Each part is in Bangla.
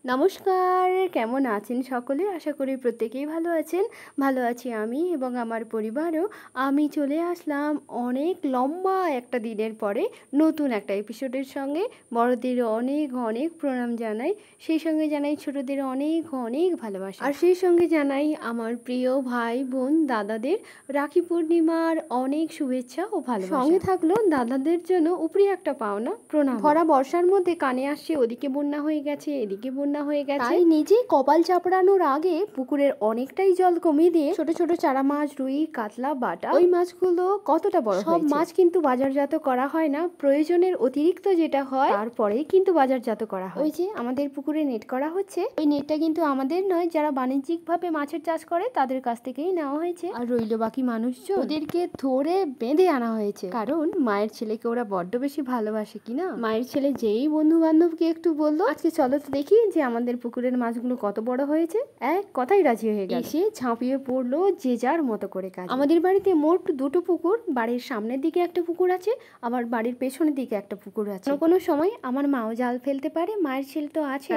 নমস্কার, কেমন আছেন সকলে? আশা করি প্রত্যেকেই ভালো আছেন। ভালো আছি আমি এবং আমার পরিবারও। আমি চলে আসলাম অনেক লম্বা একটা দিনের পরে নতুন একটা এপিসোডের সঙ্গে। বড়দের অনেক অনেক প্রণাম জানাই, সেই সঙ্গে জানাই ছোটদের অনেক অনেক ভালোবাসা। আর সেই সঙ্গে জানাই আমার প্রিয় ভাই বোন দাদাদের রাখি পূর্ণিমার অনেক শুভেচ্ছা ও ভালোবাসা। সঙ্গে থাকলো দাদাদের জন্য উপরি একটা পাওনা প্রণাম। ভরা বর্ষার মধ্যে কানে আসছে ওদিকে বন্যা হয়ে গেছে, এদিকে বন্যা হয়ে গেছে। তাই নিজে কপাল চাপড়ানোর আগে পুকুরের অনেকটাই জল কমিয়ে দিয়ে ছোট ছোট চারা মাছ, রুই, কাতলা, বাটা, ওই মাছগুলো কতটা বড় সব মাছ কিন্তু বাজারজাত করা হয় না, প্রয়োজনের অতিরিক্ত যেটা হয় তারপরেই কিন্তু বাজারজাত করা হয়। ওই যে আমাদের পুকুরে নেট করা হচ্ছে, ওই নেটটা কিন্তু আমাদের নয়, যারা বাণিজ্যিকভাবে মাছের চাষ করে তাদের কাছ থেকেই নেওয়া হয়েছে। আর রইল বাকি মানুষজন, ওদেরকে ধরে বেঁধে আনা হয়েছে, কারণ মায়ের ছেলেকে ওরা বড্ড বেশি ভালোবাসে কিনা। মায়ের ছেলে যেই বন্ধু বান্ধবকে একটু বললো আজকে চলো তো দেখি যে আমাদের পুকুরের মাছগুলো কত বড় হয়েছে, এক কথাই রাজি হয়ে গেল। এসে ঝাঁপিয়ে পড়লো যে যার মতো করে কাজ। আমাদের বাড়িতে মোট দুটো পুকুর, বাড়ির সামনের দিকে একটা পুকুর আছে, আবার বাড়ির পেছনের দিকে একটা পুকুর আছে। কোনো সময় আমার মাও জাল ফেলতে পারে, মায়ের ছেলে তো আছে,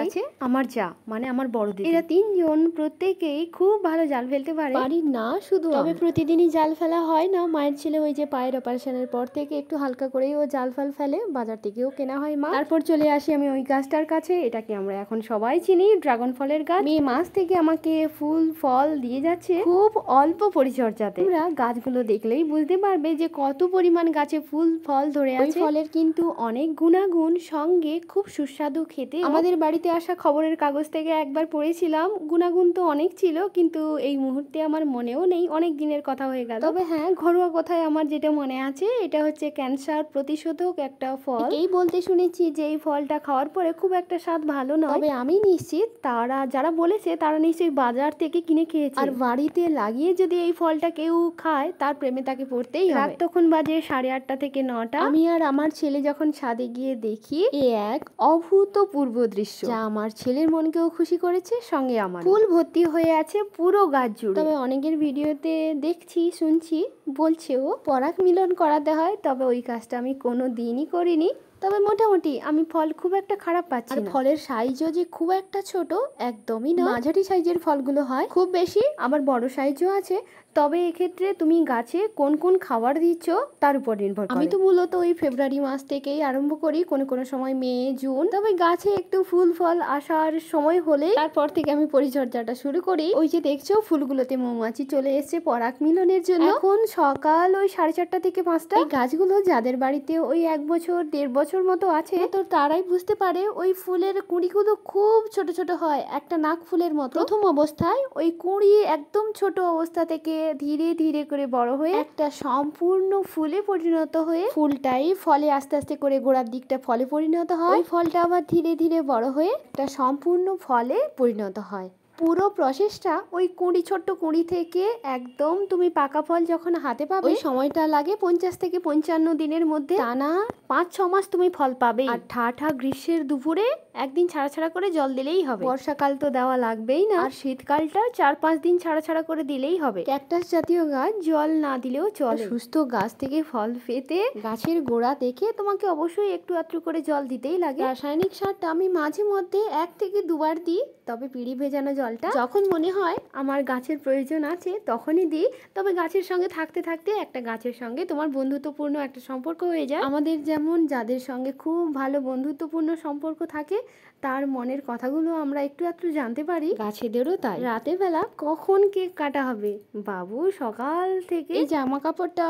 আমার যা মানে আমার বড় দিদি, এরা তিনজন প্রত্যেকেই খুব ভালো জাল ফেলতে পারে। পারি না শুধু, তবে প্রতিদিনই জাল ফেলা হয় না। মায়ের ছেলে ওই যে পায়ের অপারেশনের পর থেকে একটু হালকা করেই ও জাল ফাল ফেলে, বাজার থেকেও কেনা হয় মা। তারপর চলে আসি আমি ওই গাছটার কাছে, এটাকে আমরা এখন সবাই চিনি ড্রাগন ফলের গাছ। মে মাস থেকে আমাকে ফুল ফল দিয়ে যাচ্ছে খুব অল্প পরিচর্যাতে। তোমরা গাছগুলো দেখলেই বুঝতে পারবে যে কত পরিমাণ গাছে ফুল ফল ধরে আছে। ফলের কিন্তু অনেক গুণাগুণ, সঙ্গে খুব সুস্বাদু খেতে। আমাদের বাড়িতে আসা খবরের কাগজ থেকে একবার পড়েছিলাম, গুণাগুণ তো অনেক ছিল, কিন্তু এই মুহূর্তে আমার মনেও নেই, অনেক দিনের কথা হয়ে গেল। তবে হ্যাঁ, ঘরোয়া কথায় আমার যেটা মনে আছে, এটা হচ্ছে ক্যান্সার প্রতিষেধক একটা ফল। এই বলতে শুনেছি যে এই ফলটা খাওয়ার পরে খুব একটা স্বাদ ভালো নয়, তবে আমি নিশ্চিত তারা যারা বলেছে তারা নিশ্চয়ই বাজার থেকে কিনে খেয়েছে। আর বাড়িতে লাগিয়ে যদি এই ফলটা কেউ খায় তার প্রেমে তাকে পড়তেই হবে। রাত তখন বাজে 8:30 থেকে 9টা। আমি আর আমার ছেলে যখন ছাদে গিয়ে দেখি, এ এক অভূতপূর্ব দৃশ্য, যা আমার ছেলের মনকেও খুশি করেছে, সঙ্গে আমার। ফুল ভর্তি হয়ে আছে পুরো গাছ জুড়ে। তবে অনেকের ভিডিওতে দেখছি শুনছি বলছেও পরাগ মিলন করাতে হয়, তবে ওই কাজটা আমি কোনো দিনই করিনি। তবে মোটামুটি আমি ফল খুব একটা খারাপ পাচ্ছি না। ফলের সাইজও যে খুব একটা ছোট একদমই না, মাঝারি সাইজের ফলগুলো হয়, খুব বেশি আবার বড় সাইজও আছে। তবে এক্ষেত্রে তুমি গাছে কোন কোন খাবার দিচ্ছ তার উপর নির্ভর করে। আমি তো মূলত ওই ফেব্রুয়ারি মাস থেকেই আরম্ভ করি, কোনো কোনো সময় মে জুন। তবে গাছে একটু ফুল ফল আসার সময় হলে তারপর থেকে আমি পরিচর্যাটা শুরু করি। ওই যে দেখছো ফুলগুলোতে মৌমাছি চলে এসছে পরাগ মিলনের জন্য। এখন সকাল ওই 4:30 থেকে 5টা। এই গাছগুলো যাদের বাড়িতে ওই 1 বছর 1.5 বছর মতো আছে, তো তারাই বুঝতে পারে ওই ফুলের কুঁড়িগুলো খুব ছোট ছোট হয়, একটা নাক ফুলের মতো। প্রথম অবস্থায় ওই কুঁড়ি একদম ছোট অবস্থা থেকে ধীরে ধীরে করে বড় হয়ে একটা সম্পূর্ণ ফুলে পরিণত হয়ে, ফুলটাই ফলে আস্তে আস্তে করে গোড়ার দিকটা ফলে পরিণত হয়, ফলটা আবার ধীরে ধীরে বড় হয়ে একটা সম্পূর্ণ ফলে পরিণত হয়। পুরো প্রসেসটা ওই কুঁড়ি, ছোট্ট কুঁড়ি থেকে একদম তুমি পাকা ফল যখন হাতে পাবে, ওই সময়টা লাগে 50 থেকে 55 দিনের মধ্যে। টানা 5-6 মাস তুমি ফল পাবে। আর ঠাঠা গ্রীষ্মের দুপুরে একদিন ছাড়া ছাড়া করে জল দিলেই হবে। বর্ষাকাল তো দেওয়া লাগবেই না, আর শীতকালটা 4-5 দিন ছাড়া ছাড়া করে দিলেই হবে। ক্যাকটাস জাতীয় গাছ জল না দিলেও চলে। সুস্থ গাছ থেকে ফল পেতে গাছের গোড়া দেখে তোমাকে অবশ্যই একটু আধটু করে জল দিতেই লাগে। রাসায়নিক সারটা আমি মাঝে মধ্যে 1 থেকে 2 বার দিই, তবে পিঁড়ি ভেজানো জলটা যখন মনে হয় আমার গাছের প্রয়োজন আছে তখনই দিই। তবে গাছের সঙ্গে থাকতে থাকতে একটা গাছের সঙ্গে তোমার বন্ধুত্বপূর্ণ একটা সম্পর্ক হয়ে যায়। আমাদের যেমন যাদের সঙ্গে খুব ভালো বন্ধুত্বপূর্ণ সম্পর্ক থাকে, তার মনের কথাগুলো আমরা একটু একটু জানতে পারি, গাছেদেরও তাই। রাতের বেলা কখন কেক কাটা হবে, বাবু সকাল থেকে এই জামা কাপড়টা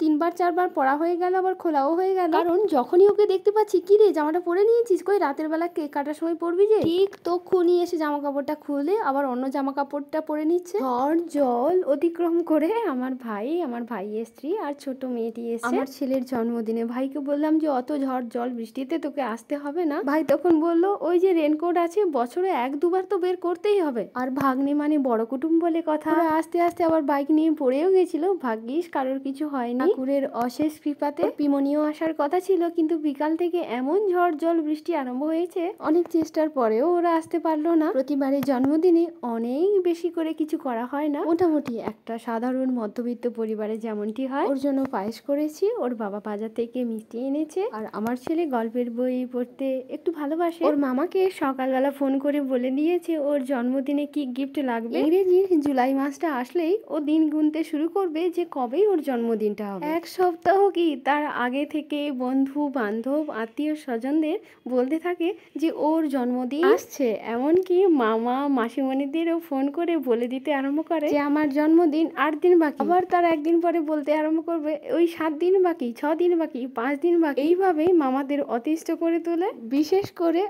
3-4 বার পরা হয়ে গেল, আবার খোলাও হয়ে গেল, কারণ যখনই ওকে দেখতে পাচ্ছি, কি রে জামাটা পরে নিয়েছিস, কই রাতের বেলা কেক কাটার সময় পরবি যে, ঠিক তখনই এসে জামা কাপড়টা খুলে আবার অন্য জামা কাপড়টা পরে নিচ্ছে। ঝড় জল অতিক্রম করে আমার ভাইয়ের স্ত্রী আর ছোট মেয়েটি এসে আমার ছেলের জন্মদিনে। ভাইকে বললাম যে অত ঝড় জল বৃষ্টিতে তোকে আসতে হবে না। ভাই তখন বলল ওই যে রেনকোট আছে, বছরে 1-2 বার তো বের করতেই হবে, আর ভাগ্নে মানে বড় কুটুম বলে কথা। আস্তে আস্তে আবার বাইক নিয়ে পড়েও গেছিল, ভাগ্যিস কারোর কিছু হয়নি। ঠাকুরের অশেষ কৃপাতে পিমনিও আসার কথা ছিল, কিন্তু বিকাল থেকে এমন ঝড় জল বৃষ্টি আরম্ভ হয়েছে, অনেক চেষ্টার পরেও ওরা আসতে পারলো না। প্রতিবারের জন্মদিনে অনেক বেশি করে কিছু করা হয় না, মোটামুটি একটা সাধারণ মধ্যবিত্ত পরিবারে যেমনটি হয়। ওর জন্য পায়েস করেছি, ওর বাবা বাজার থেকে মিষ্টি এনেছে, আর আমার ছেলে গল্পের বই পড়তে একটু ভালোবাসে। আসে ওর মামাকে সকালবেলা ফোন করে বলে দিয়েছে ওর জন্মদিনে কি গিফট লাগবে। ইংরেজি জুলাই মাসটা আসলেই ও দিন গুনতে শুরু করবে যে কবেই ওর জন্মদিনটা হবে। এক সপ্তাহ কি তার আগে থেকে বন্ধু বান্ধব আত্মীয় স্বজনদের বলতে থাকে যে ওর জন্মদিন আসছে। এমনকি মামা মাসিমণিদেরও ফোন করে বলে দিতে আরম্ভ করে যে আমার জন্মদিন 8 দিন বাকি। আবার তার একদিন পরে বলতে আরম্ভ করবে ওই 7 দিন বাকি, 6 দিন বাকি, 5 দিন বাকি। এইভাবেই মামাদের অতিষ্ঠ করে তোলে। বিশেষ করে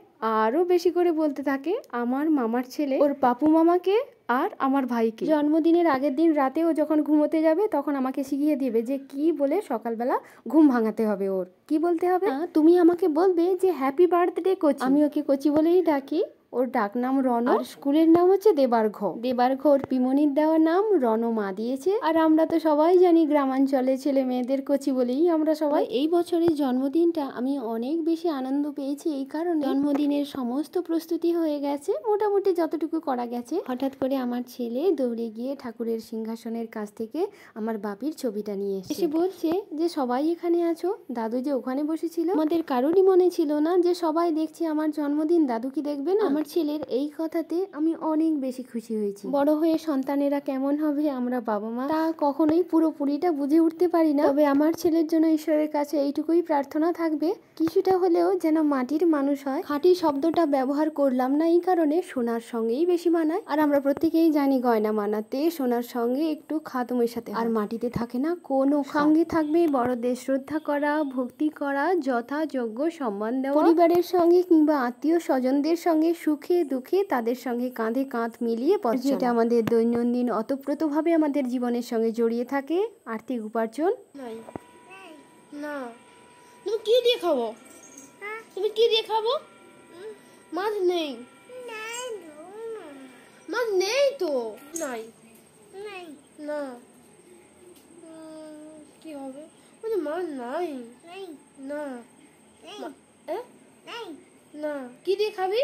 আরো বেশি করে বলতে থাকে আমার মামার ছেলে ওর পাপু মামাকে আর আমার ভাইকে। জন্মদিনের আগের দিন রাতে ও যখন ঘুমোতে যাবে তখন আমাকে শিখিয়ে দিবে যে কি বলে সকালবেলা ঘুম ভাঙাতে হবে। ওর কি বলতে হবে, তুমি আমাকে বলবে যে হ্যাপি বার্থডে কচি। আমি ওকে কচি বলেই ডাকি। ওর ডাক নাম রণ, আর স্কুলের নাম হচ্ছে দেবার্ঘ। দেবার্ঘ ওর পিমনির দেওয়া নাম, রণ মা দিয়েছে। আর আমরা তো সবাই জানি গ্রামাঞ্চলে ছেলে মেয়েদের কচি বলেই আমরা সবাই। এই বছরের জন্মদিনটা আমি অনেক বেশি আনন্দ পেয়েছি এই কারণে জন্মদিনের সমস্ত প্রস্তুতি হয়ে গেছে, মোটামুটি যতটুকু করা গেছে। হঠাৎ করে আমার ছেলে দৌড়ে গিয়ে ঠাকুরের সিংহাসনের কাছ থেকে আমার বাপির ছবিটা নিয়ে এসে বলছে যে সবাই এখানে আছো, দাদু যে ওখানে বসেছিল আমাদের কারোরই মনে ছিল না যে সবাই দেখছে আমার জন্মদিন, দাদু কি দেখবে না। আমার ছেলের এই কথাতে আমি অনেক বেশি খুশি হয়েছি। বড় হয়ে সন্তানেরা কেমন হবে আমরা বাবা মা তা কখনোই পুরোপুরিটা বুঝে উঠতে পারি না, তবে আমার ছেলের জন্য ঈশ্বরের কাছে এইটুকুই প্রার্থনা থাকবে কিছুটা হলেও যেন মাটির মানুষ হয়। খাঁটি শব্দটা ব্যবহার করলাম না এই কারণে সোনার সঙ্গেই বেশি মানায়। আর আমরা প্রত্যেকেই জানি গয়না মানাতে সোনার সঙ্গে একটু খাদ মেশাতে, আর মাটিতে থাকে না কোনো। সঙ্গে থাকবে বড়দের শ্রদ্ধা করা, ভক্তি করা, যথাযোগ্য সম্মান দেওয়া, পরিবারের সঙ্গে কিংবা আত্মীয় স্বজনদের সঙ্গে সুখে দুঃখে তাদের সঙ্গে কাঁধে কাঁধ মিলিয়ে পথ চলা, যেটা আমাদের দৈনন্দিন অতপ্রতভাবে আমাদের জীবনের সঙ্গে জড়িয়ে থাকে। আর্থিক উপার্জন না। তুমি কি দিয়ে খাবো? তুমি কি দিয়ে খাবো? মাছ নেই। মাছ নেই তো। নাই না। কি হবে? মাছ নাই না। না। কি দিয়ে খাবি?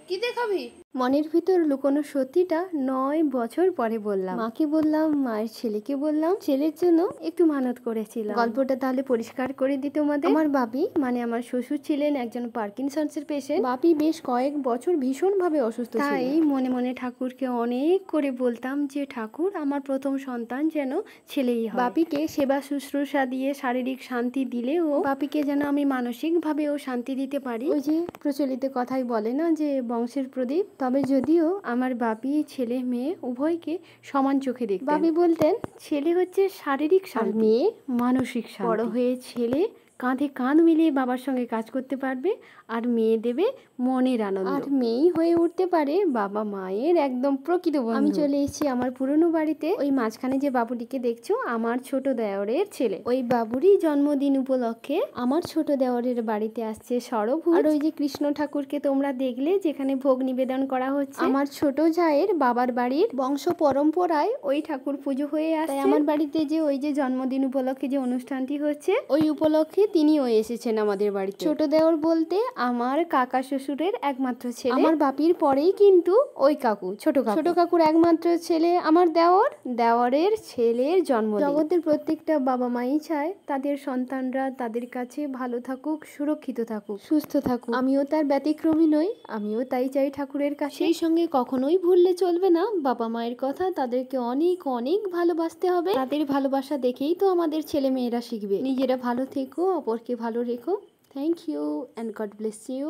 কি দিয়ে খাবি? মনের ভিতর লুকোনো সত্যিটা 9 বছর পরে বললাম। মাকে বললাম, মায়ের ছেলেকে বললাম, ছেলের জন্য একটু মানত করেছিলাম। গল্পটা তাহলে পরিষ্কার করে দিই তোমাদের। আমার বাপি মানে আমার শ্বশুর ছিলেন একজন পার্কিনসন্সের পেশেন্ট। বাপি বেশ কয়েক বছর ভীষণভাবে অসুস্থ ছিলেন। তাই মনে মনে ঠাকুরকে অনেক করে বলতাম যে ঠাকুর আমার প্রথম সন্তান যেন ছেলেই হয়। বাপিকে সেবা শুশ্রূষা দিয়ে শারীরিক শান্তি দিলে ও বাপিকে যেন আমি মানসিকভাবেও শান্তি দিতে পারি। ওই যে প্রচলিত কথাই বলে না যে বংশের প্রদীপ। তবে যদিও আমার বাপি ছেলে মেয়ে উভয়কে সমান চোখে দেখতেন। বাপি বলতেন ছেলে হচ্ছে শারীরিক শান্তি, মেয়ে মানসিক শান্তি। বড় হয়ে ছেলে কাঁধে কাঁধ মিলিয়ে বাবার সঙ্গে কাজ করতে পারবে, আর মেয়ে দেবে মনের আনন্দ। আর মেয়েই হয়ে উঠতে পারে বাবা মায়ের একদম প্রকৃত বন্ধু। আমি চলে এসেছি আমার পুরনো বাড়িতে। ওই মাঝখানে যে বাবুটিকে দেখছো আমার ছোট দেওরের ছেলে। ওই বাবুরই জন্মদিন উপলক্ষে আমার ছোট দেওরের বাড়িতে আসছে ষড়ভুজ। আর ওই যে কৃষ্ণ ঠাকুরকে তোমরা দেখলে যেখানে ভোগ নিবেদন করা হচ্ছে, আমার ছোট জায়ের বাবার বাড়ির বংশ পরম্পরায় ওই ঠাকুর পুজো হয়ে আসছে। আমার বাড়িতে যে ওই যে জন্মদিন উপলক্ষে যে অনুষ্ঠানটি হচ্ছে ওই উপলক্ষে তিনিও এসেছেন আমাদের বাড়িতে। ছোট দেওর বলতে আমার কাকা শ্বশুরের একমাত্র ছেলে। আমার বাপির পরেই কিন্তু ওই কাকু, ছোট কাকুর একমাত্র ছেলে আমার দেওরের ছেলের জন্মদিন। জগতের প্রত্যেকটা বাবা মাই চায় তাদের সন্তানরা তাদের কাছে ভালো থাকুক, সুরক্ষিত থাকুক, সুস্থ থাকুক। আমিও তার ব্যতিক্রমী নই, আমিও তাই চাই ঠাকুরের কাছে। সেই সঙ্গে কখনোই ভুললে চলবে না বাবা মায়ের কথা, তাদেরকে অনেক অনেক ভালোবাসতে হবে। তাদের ভালোবাসা দেখেই তো আমাদের ছেলে মেয়েরা শিখবে। নিজেরা ভালো থেকো, অপরকে ভালো রেখো। Thank you and God bless you.